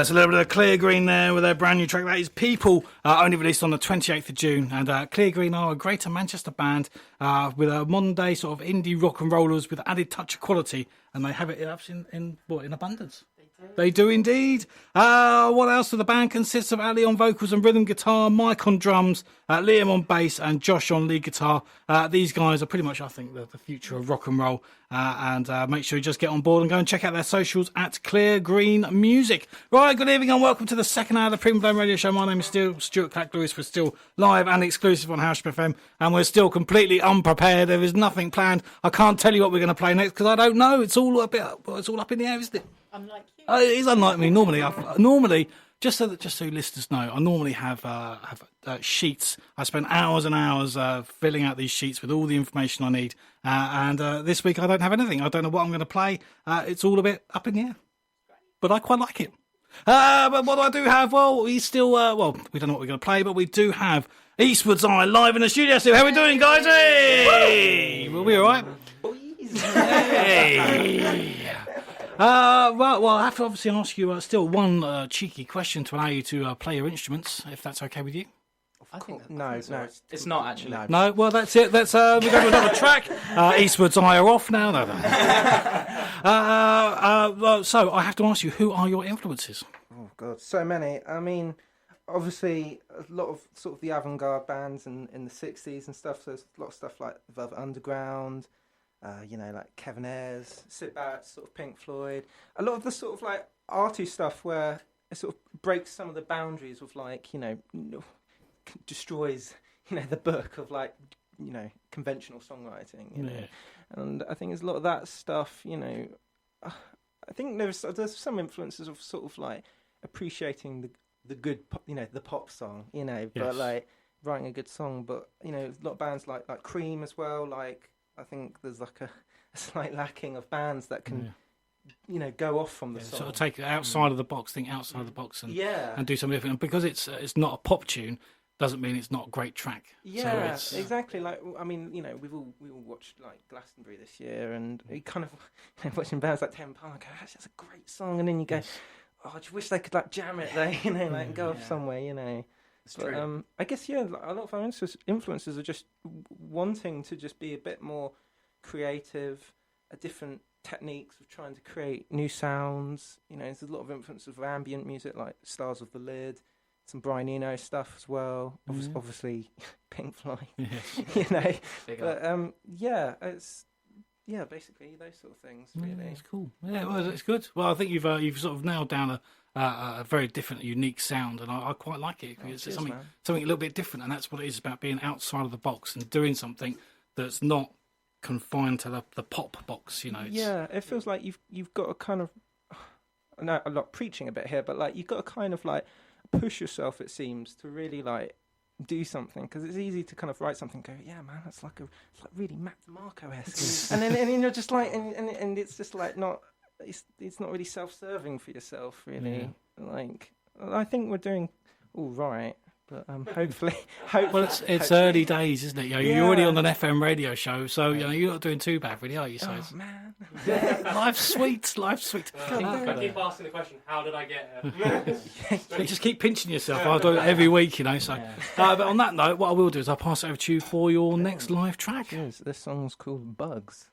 That's a little bit of Cleargreen there with their brand new track. That is People, only released on the 28th of June. And Cleargreen are a Greater Manchester band with a modern day sort of indie rock and rollers with added touch of quality. And they have it in abundance. They do indeed. What else? So the band consists of Ali on vocals and rhythm guitar, Mike on drums, Liam on bass, and Josh on lead guitar. These guys are pretty much, I think, the future of rock and roll. And make sure you just get on board and go and check out their socials at Cleargreen Music. Right, good evening and welcome to the second hour of the Premium Blend Radio Show. My name is still Stuart Clack-Lewis. We're still live and exclusive on House FM, and we're still completely unprepared. There is nothing planned. I can't tell you what we're going to play next because I don't know. It's all up in the air, isn't it? Unlike you. It is unlike me. Normally, just so listeners know, I normally have sheets. I spend hours and hours filling out these sheets with all the information I need. And this week I don't have anything. I don't know what I'm going to play. It's all a bit up in the air, but I quite like it. But what I do have, well, we don't know what we're going to play, but we do have Eastwood's Eye live in the studio. So how are we doing, guys? Hey, will we all right? Hey. Well, I have to obviously ask you still one cheeky question to allow you to play your instruments, if that's okay with you. No, it's not actually. No, well, that's it. That's we go to another track. Eastwood's Eye are off now. So I have to ask you, who are your influences? Oh God, so many. I mean, obviously a lot of sort of the avant-garde bands in the 60s and stuff. So there's a lot of stuff like Velvet Underground. Like Kevin Ayers, Sid Barrett's sort of Pink Floyd. A lot of the sort of like arty stuff where it sort of breaks some of the boundaries of like, destroys, the book of like, conventional songwriting, you know. And I think there's a lot of that stuff, I think there's some influences of sort of like appreciating the good, the pop song, but like writing a good song. But, a lot of bands like Cream as well, like, I think there's like a slight lacking of bands that can, go off from the song. Sort of take it outside of the box, think outside of the box, and do something different. And because it's not a pop tune, doesn't mean it's not a great track. Yeah, so exactly. Like, I mean, we all watched like Glastonbury this year, and you kind of watching bands like Tame Impala go, that's a great song, and then you go, oh, I just wish they could like jam it there, and go off somewhere, But, I guess, a lot of our influences are just wanting to just be a bit more creative, different techniques of trying to create new sounds. There's a lot of influence of ambient music like Stars of the Lid, some Brian Eno stuff as well. Obviously, Pink Floyd, But, it's basically those sort of things. Really, it's cool. Yeah, well, it's good. Well, I think you've sort of nailed down a very different, unique sound, and I quite like it because it's something a little bit different, and that's what it is about being outside of the box and doing something that's not confined to the pop box. It feels like you've got to kind of. I know I'm not preaching a bit here, but like you've got to kind of like push yourself. It seems to really like do something, because it's easy to kind of write something, go, yeah, man, it's like really Matt DeMarco-esque, and then you're just like, and it's just like not. It's not really self-serving for yourself, really. Like, I think we're doing all right, but hopefully. Well, it's early days, isn't it? You're already on an FM radio show, so you're not doing too bad, really, are you? So man, life's sweet. I keep asking the question, how did I get here? You just keep pinching yourself. I do it every week, So, but on that note, what I will do is I'll pass it over to you for your next live track. Yes, this song's called Bugs.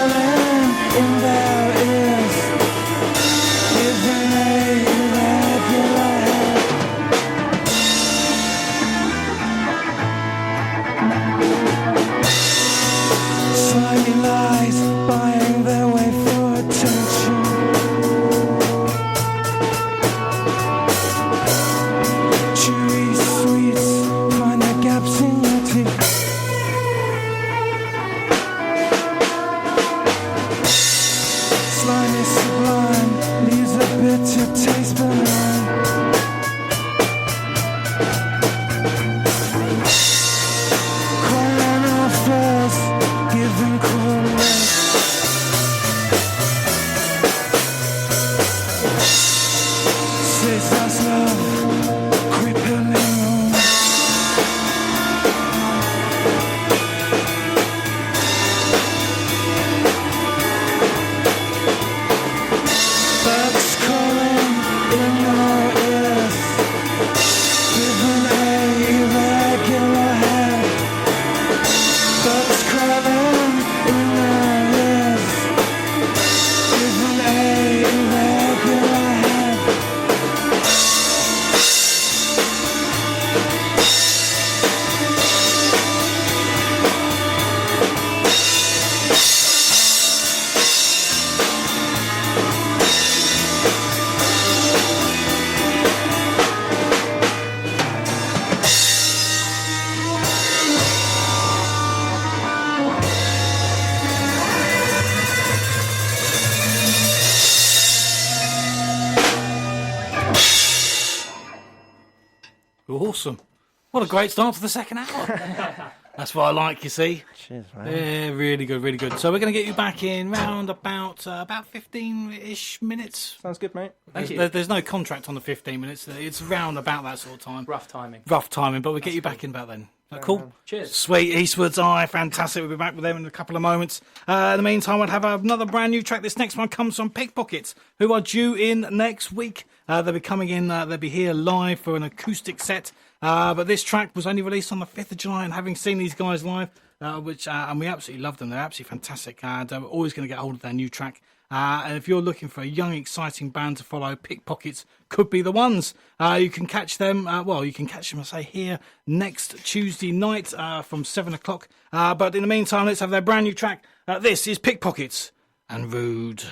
crawling in their ears, giving a irregular head. Slimy lies, buying their way for attention. Chewy sweets, find the gaps in your teeth. Slimy sublime, leaves a bitter taste behind. Crying off first, giving coolness. Says us love, crippling on. Bugs crawling in your ears, giving a irregular head. Bugs crawling in your ears, giving a irregular head. Awesome. What a great start to the second hour. That's what I like, you see. Cheers, man. Yeah, really good, really good. So we're going to get you back in round about 15-ish minutes. Sounds good, mate. Thank you. There's no contract on the 15 minutes. It's round about that sort of time. Rough timing. Rough timing, but we'll get you back in about then. Is that cool? Cheers. Sweet. Eastwood's Eye, fantastic. We'll be back with them in a couple of moments. In the meantime, I'll have another brand new track. This next one comes from Pickpockets, who are due in next week. They'll be coming in, they'll be here live for an acoustic set. But this track was only released on the 5th of July, and having seen these guys live, and we absolutely love them. They're absolutely fantastic, and we're always going to get hold of their new track. And if you're looking for a young, exciting band to follow, Pickpockets could be the ones. You can catch them, I say, here next Tuesday night from 7 o'clock. But in the meantime, let's have their brand new track. This is Pickpockets and Rude.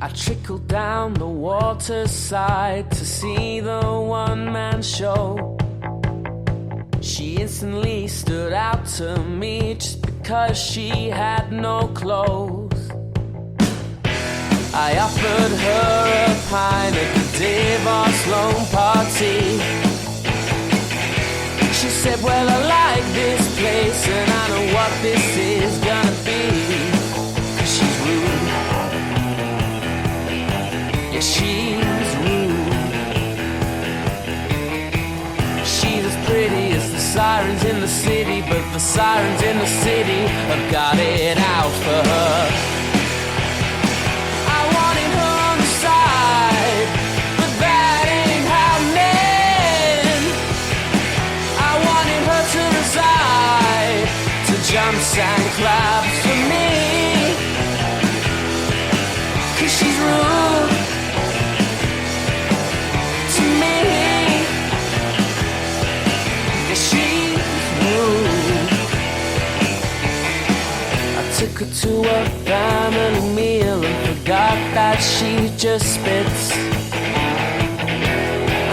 I trickled down the waterside to see the one-man show. She instantly stood out to me just because she had no clothes. I offered her a pint at the divorce loan party. She said, well, I like this place and I know what this is gonna be. 'Cause she's rude. Yeah, she's rude. She's as pretty as the sirens in the city, but the sirens in the city have got it out for her. I wanted her on the side, but that ain't happening. I wanted her to reside, to jumps and claps for me. 'Cause she's rude to me. Yeah, she's rude. I took her to a family meal and forgot that she just spits.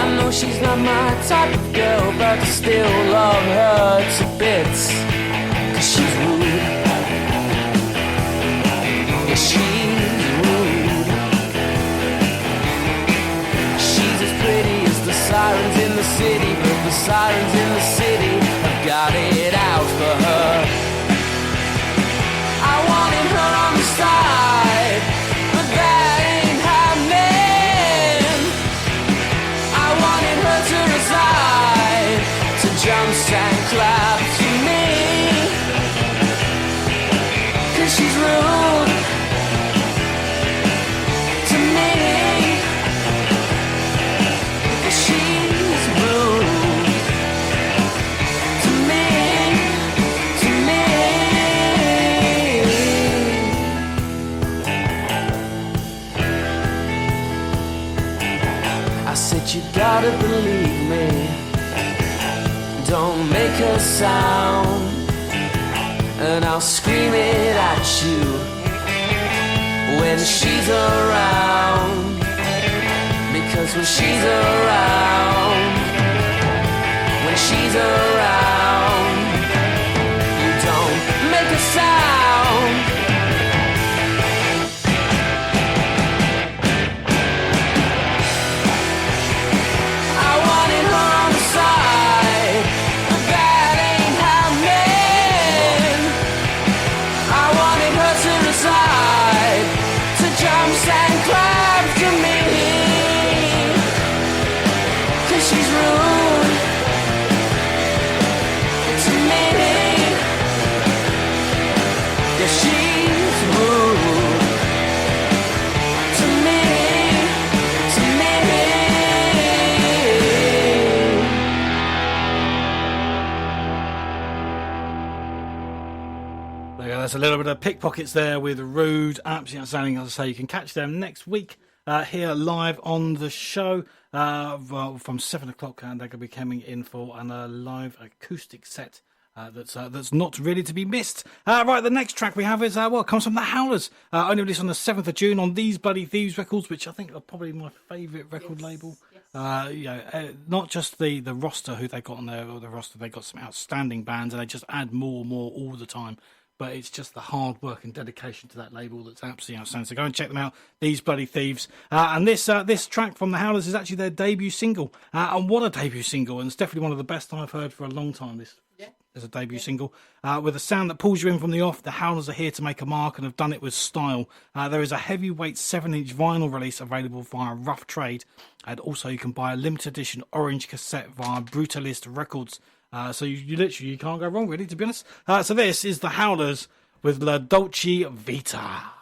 I know she's not my type of girl, but I still love her to bits. 'Cause she's rude. Yeah, she's rude. She's as pretty as the sirens in the city, but the sirens in the city have got it out for her. I wanted her on the side, but that ain't happening. I wanted her to reside, to jumps and claps for me. 'Cause she's rude to me. 'Cause she's rude. believe me. Don't make a sound, and I'll scream it at you when she's around. Because when she's around, when she's around, you don't make a sound. I wanted her on the side, but that ain't happening. I wanted her to decide to jump and clap to me, 'cause she's rude to me. Yeah, she's rude to me, to me. There you go, that's a little bit of Pickpockets there with Rude. Absolutely outstanding. As I say, you can catch them next week here live on the show from 7 o'clock, and they're going to be coming in for a live acoustic set that's not really to be missed. Right, the next track we have is, comes from the Howlers. Only released on the 7th of June on These Bloody Thieves Records, which I think are probably my favourite record label. Not just the roster who they got on there, or the roster, they got some outstanding bands, and they just add more all the time. But it's just the hard work and dedication to that label that's absolutely outstanding. So go and check them out, These Bloody Thieves. And this track from the Howlers is actually their debut single. And what a debut single. And it's definitely one of the best I've heard for a long time, this as a debut single. With a sound that pulls you in from the off, the Howlers are here to make a mark and have done it with style. There is a heavyweight 7-inch vinyl release available via Rough Trade. And also you can buy a limited edition orange cassette via Brutalist Records. So you literally can't go wrong, really, to be honest. So this is the Howlers with La Dolce Vita.